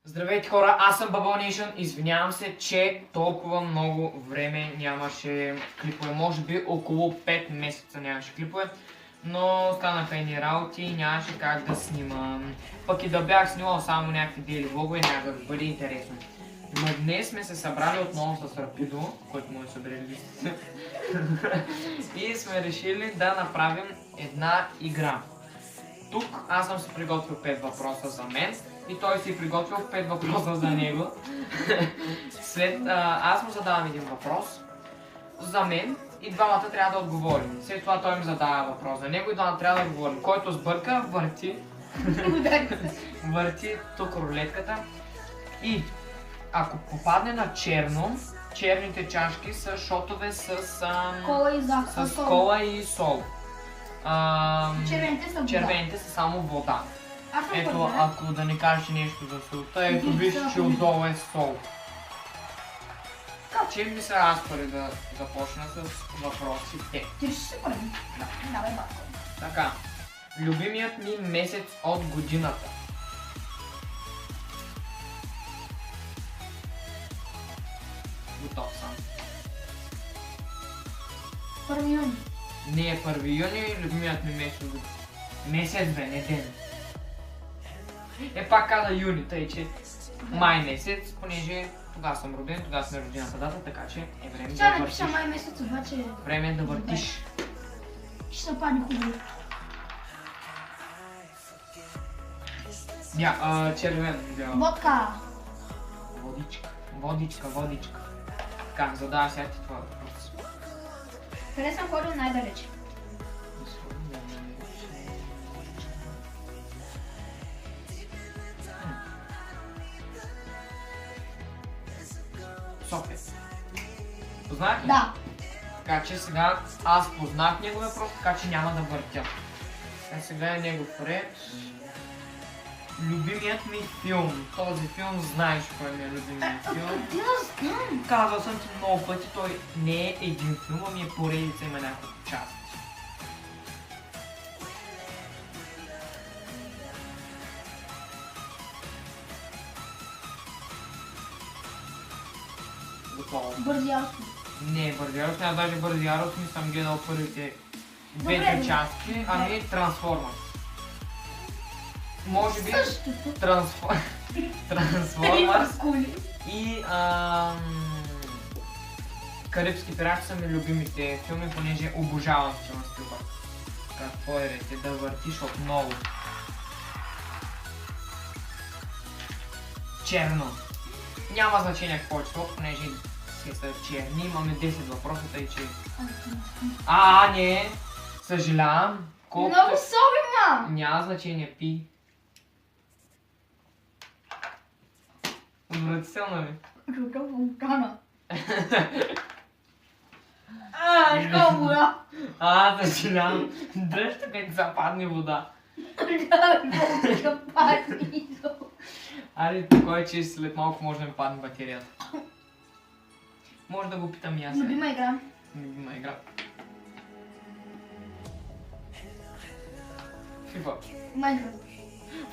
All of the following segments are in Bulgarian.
Здравейте хора, аз съм Bubble Nation. Извинявам се, че толкова много време нямаше клипове. Може би около 5 месеца нямаше клипове. Но станаха едни работи и нямаше как да снимам. Пък и да бях снимал само някакви дейли влогове, няма да бъде интересно. Но днес сме се събрали отново с Рапидо, който му е събрали листите. И сме решили да направим една игра. Тук аз съм си приготвил 5 въпроса за мен и той си приготвил 5 въпроса за него. Аз му задавам един въпрос за мен и двамата трябва да отговорим. След това той ми задава въпрос за него и двамата трябва да отговорим. Който сбърка, върти тук рулетката и ако попадне на черно, черните чашки са шотове с кола и сол. Червените са само вода. Ето, ако да не кажеш нещо за солта, ето виж, че отдолу е сол. Така че мисля аз първи да започна с въпросите. Ти ще се първи? Да. Давай батко. Така, любимият ми месец от годината. Готов съм. 1 юни. Не е 1 юни, любимият ми месец. Месец бе, не ден. Пак каза юни, тъй че май месец, понеже тогава съм роден, тогава сме родената дата, така че е време да въртиш. Напиша май месец, обаче... Време е да въртиш. Ще се падне хубаво. Червен. Водка. Водичка. Така, задава сега ти това въпрос. Къде съм ходил най-далече? София. Познах ли? Да. Така че сега аз познах неговия въпрос, така че няма да въртя. Сега е негов ред. Любимият ми филм. Този филм знаеш кой ми е любимият филм. Ти да знам. Казал съм ти много пъти, той не е един филм, ами е поредица, има няколко части. Готово. Бързи яростни. Не е бързи яростни, аз даже бързи яростни съм гледал първите двете Добре. части, ами Трансформърс. Може би Същото. Трансформърс Кули. и Карибски пирати са ми любимите филми, понеже обожавам Стивън Спилбърг. Какво е рете да въртиш отново? Черно. Няма значение какво е число, понеже са черни. Имаме 10 въпроса, тъй че... Не! Съжалявам. Много соли, ма! Няма значение, пи. Отвратително е. Какъв вулкана. Що вода? Съжалявам. Дръжте бе да западне вода. Да падни. Аре, такова, че след малко може да ми падне батерията. Може да го питам и аз. Любима игра. Любима игра. FIFA. Майнкрафт.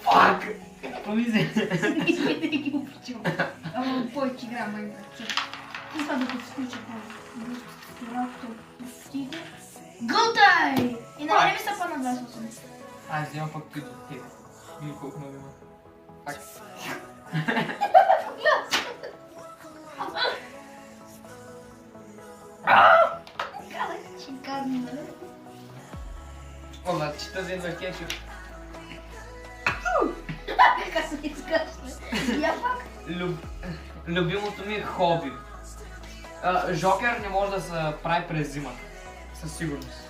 Фак! Какво ми се? Искай да ги обичам. Ама повече игра Майнкрафт. Това да го включа Гълтай! И на време са падна 28. Аз вземам пък като теб. Вие колко много има. Пак. Казах, че казвам, нали? Ола, че тази едва кетчуп. Как се изкашля? Я пак? Любимото ми е хоби. Жокер не може да се прави през зимата. Със сигурност.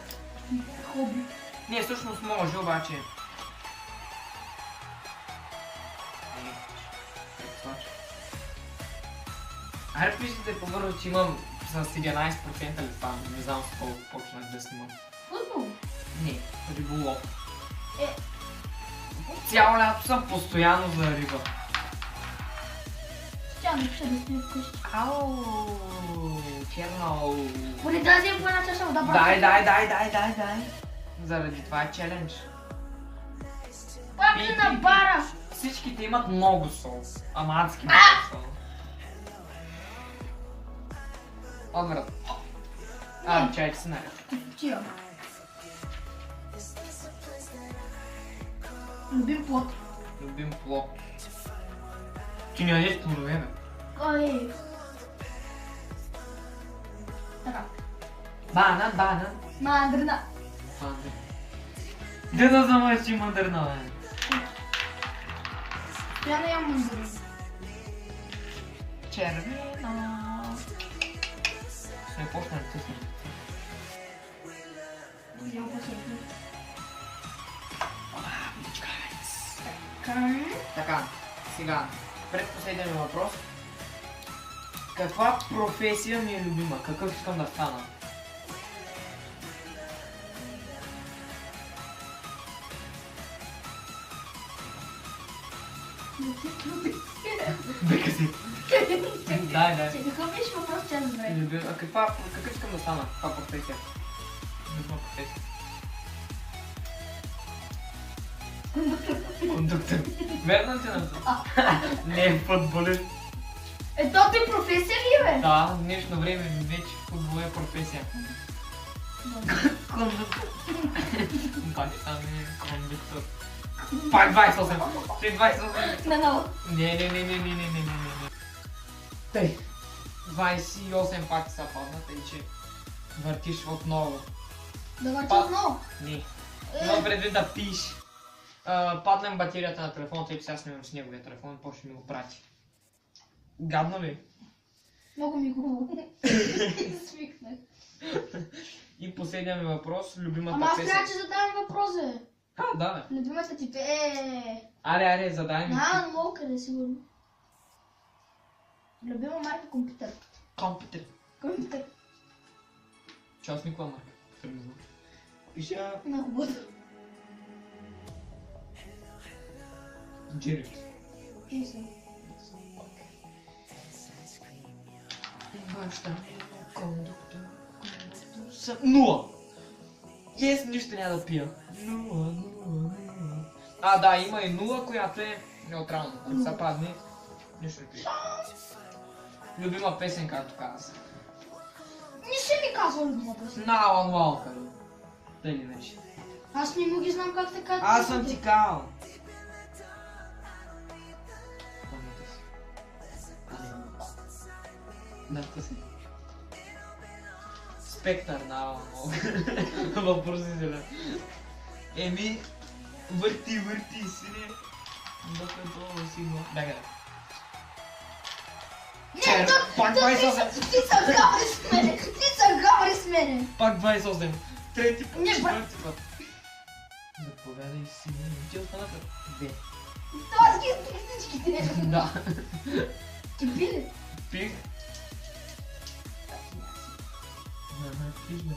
Хоби. Не, всъщност може, обаче. Айде пишете по-бързо, че имам с 11% ли това, не знам с колко почнах да снимам. Футбол? Не, риболов. Цяло лято съм постоянно за риба. Тя не пише да стои вкъщи. Ау, черно. Поне тази е по една чаша вода. Дай. Заради това е челендж. Пак е на бара! Всичките имат много сол. Ама адски много сол. Отврат. Чай, че се наред. Тия. Любим плод. Любим плод. Ти не ядеш плодове, бе. Ой. Така. Банан. Мандарина. Де да замърчи мандарина, бе? Я не ям мандарина. Червено. Сме почнали тъсно. Ям посетно. Така, сега, предпоследен въпрос. Каква професия ми е любима? Какъв искам да стана? Бека си. Дай. Какъв беше въпрос, че аз добре? Какъв искам да стана? Каква професия? Любима професия. Кондуктор. Верна ти на това? Не е футболист. То ти професия ли бе? Да, в днешно време вече футбол е професия. Кондуктор. Пак там е кондуктор. Пак 28. При 28. Наново. Не. Тъй. 28 пак са падната и че въртиш отново. Да върти отново? Не. Но предвид да пиш. Паднем батерията на телефона, тъй че сега снимам с неговия телефон и почне ми го прати. Гадно ли? Много ми хубаво. Свикнах. И последния ми въпрос, любимата Ама аз песен. трябва, че задавам въпрос, бе. Да, бе. Любимата ти Аре, задай ми. не мога къде, сигурно. Любима марка компютър. Компютър. Част никаква марка. Фирмизъм. Пиша... На хубаво. Джирит. Мисля. Баща, кондуктор. Нула! Yes, нищо няма да пия. Нула. Да, има и нула, която е неутрална. Ако са падне, нищо не пия. Любима песен, както каза. Не си ми казал любима песен. Алан Уолкър. Тъй ли нещо? Аз не му ги знам как те казват. Аз съм ти казал. Да, си. Спектър на Алан Уолкър. Въпросителя. Върти, сине. Докато сигнал. Да. Не, пак 28. ти са гаври с мене. Пак 28. Трети път, Не, четвърти път. Заповядай си, ти останаха 2. Това с ги всичките. Да. Ти пи ли? Пих. Пиш бе.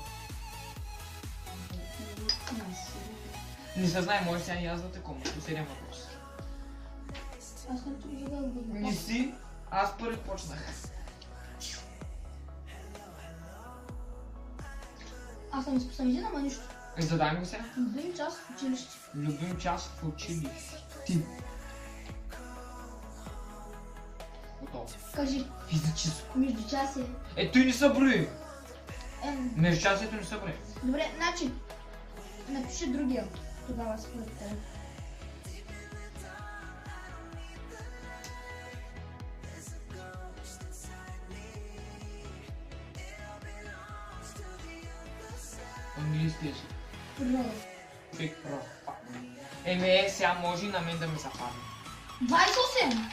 Не се знае, може сега и аз да те комна. Последен въпрос. Аз не тук да го Не си, аз първи почнах. Аз съм изписам ама нищо. Задай ми го сега. Любим час в училище. Любим час в училище. Ти. Готово. Кажи, Физическо. междучасие. Той не са брои. Междучасието не са брои. Добре, значи, напиши другия. Тогава според теб. Английски език. Природа. Биг про. Сега може и на мен да ми западне. 28!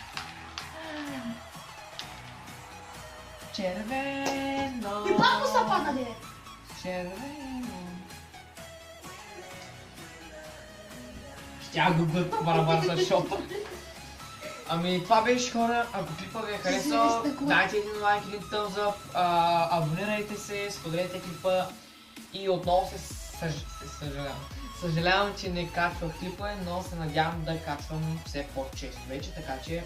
Червено. И пак му са паднали. Червено. Тя го глътна барабар за шопа. Ами това беше, хора. Ако клипа ви е харесал, дайте един лайк, един thumbs up, абонирайте се, споделете клипа и отново съжалявам. Съжалявам, че не качвах клипа, но се надявам да качвам все по-често вече, така че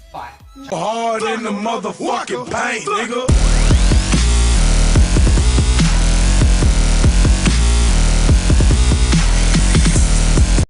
това е. Hard in the motherfucking paint, nigga.